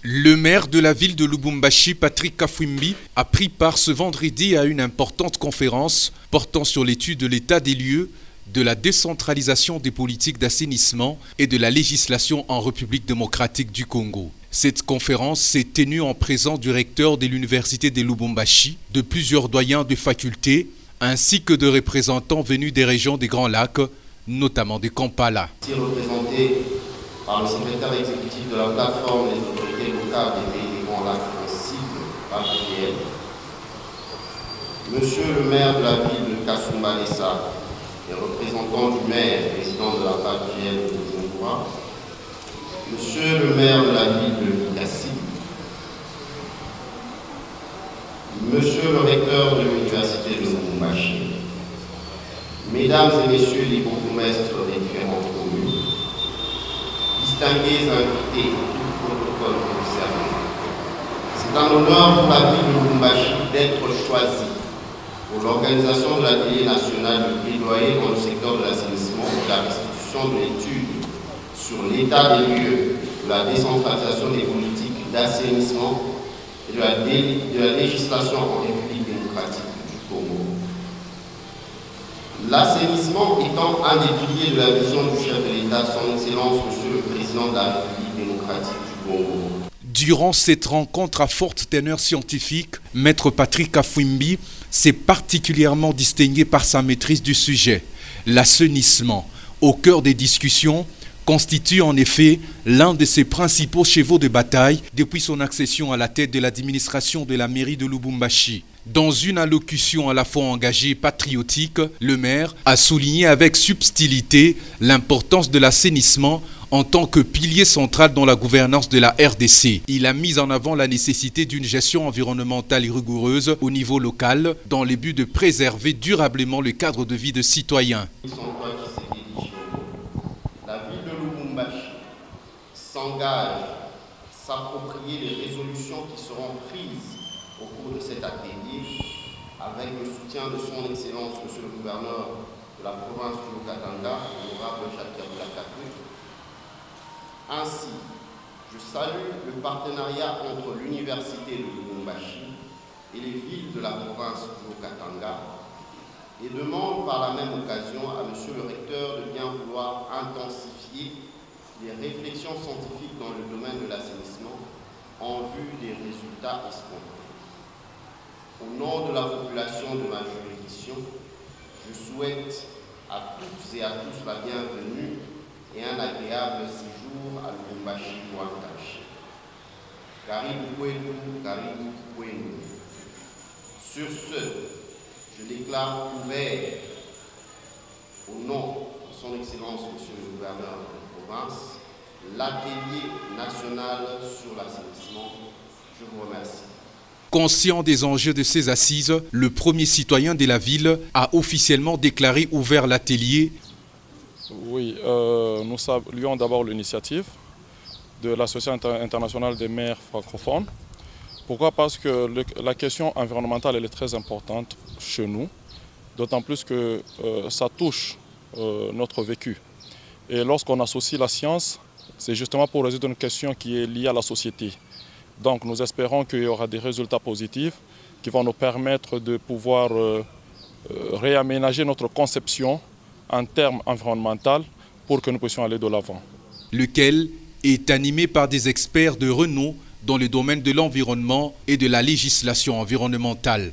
Le maire de la ville de Lubumbashi, Patrick Kafwimbi, a pris part ce vendredi à une importante conférence portant sur l'étude de l'état des lieux, de la décentralisation des politiques d'assainissement et de la législation en République démocratique du Congo. Cette conférence s'est tenue en présence du recteur de l'université de Lubumbashi, de plusieurs doyens de facultés, ainsi que de représentants venus des régions des Grands Lacs, notamment de Kampala. Ici représenté par le secrétaire exécutif de la plateforme des autorités locales des pays des Grands Lacs en cible APGL, Monsieur le maire de la ville de Kasumbalesa, les représentants du maire, président de la APGL de Bujumbura, Monsieur le maire de la ville de Likasi, Monsieur le recteur de l'université de Lubumbashi, Mesdames et Messieurs les bourgmestres des différentes communes, distingués invités, tout protocole concerné. C'est un honneur pour la ville de Lubumbashi d'être choisi pour l'organisation de l'atelier national de plaidoyer dans le secteur de l'assainissement et la restitution de l'étude sur l'état des lieux de la décentralisation des politiques d'assainissement et de la législation en République démocratique du Congo. L'assainissement étant un des piliers de la vision du chef de l'État, son Excellence, Monsieur le Président de la République démocratique du Congo. Durant cette rencontre à forte teneur scientifique, Maître Patrick Kafwimbi s'est particulièrement distingué par sa maîtrise du sujet. L'assainissement, au cœur des discussions, constitue en effet l'un de ses principaux chevaux de bataille depuis son accession à la tête de l'administration de la mairie de Lubumbashi. Dans une allocution à la fois engagée et patriotique, le maire a souligné avec subtilité l'importance de l'assainissement en tant que pilier central dans la gouvernance de la RDC. Il a mis en avant la nécessité d'une gestion environnementale et rigoureuse au niveau local dans le but de préserver durablement le cadre de vie de citoyens. La ville de Lubumbashi s'engage à s'approprier les résolutions qui seront prises au cours de cet atelier avec le soutien de son Excellence, Monsieur le gouverneur de la province du Haut-Katanga, l'honorable Jacques Kabila-Kakou. Ainsi, je salue le partenariat entre l'université de Lubumbashi et les villes de la province du Haut-Katanga et demande par la même occasion à Monsieur le recteur de bien vouloir intensifier les réflexions scientifiques dans le domaine de l'assainissement en vue des résultats escomptés. Au nom de la population de ma juridiction, je souhaite à toutes et à tous la bienvenue et un agréable séjour à Lubumbashi Mwantachi. Karibu kwenu, karibu kwenu. Sur ce, je déclare ouvert, au nom de son Excellence, Monsieur le gouverneur de la province, l'atelier national sur l'assainissement. Je vous remercie. Conscient des enjeux de ces assises, le premier citoyen de la ville a officiellement déclaré ouvert l'atelier. Oui, nous saluons d'abord l'initiative de l'Association internationale des maires francophones. Pourquoi? Parce que la question environnementale elle est très importante chez nous, d'autant plus que ça touche notre vécu. Et lorsqu'on associe la science, c'est justement pour résoudre une question qui est liée à la société. Donc nous espérons qu'il y aura des résultats positifs qui vont nous permettre de pouvoir réaménager notre conception en termes environnementaux pour que nous puissions aller de l'avant. Lequel est animé par des experts de renom dans le domaine de l'environnement et de la législation environnementale.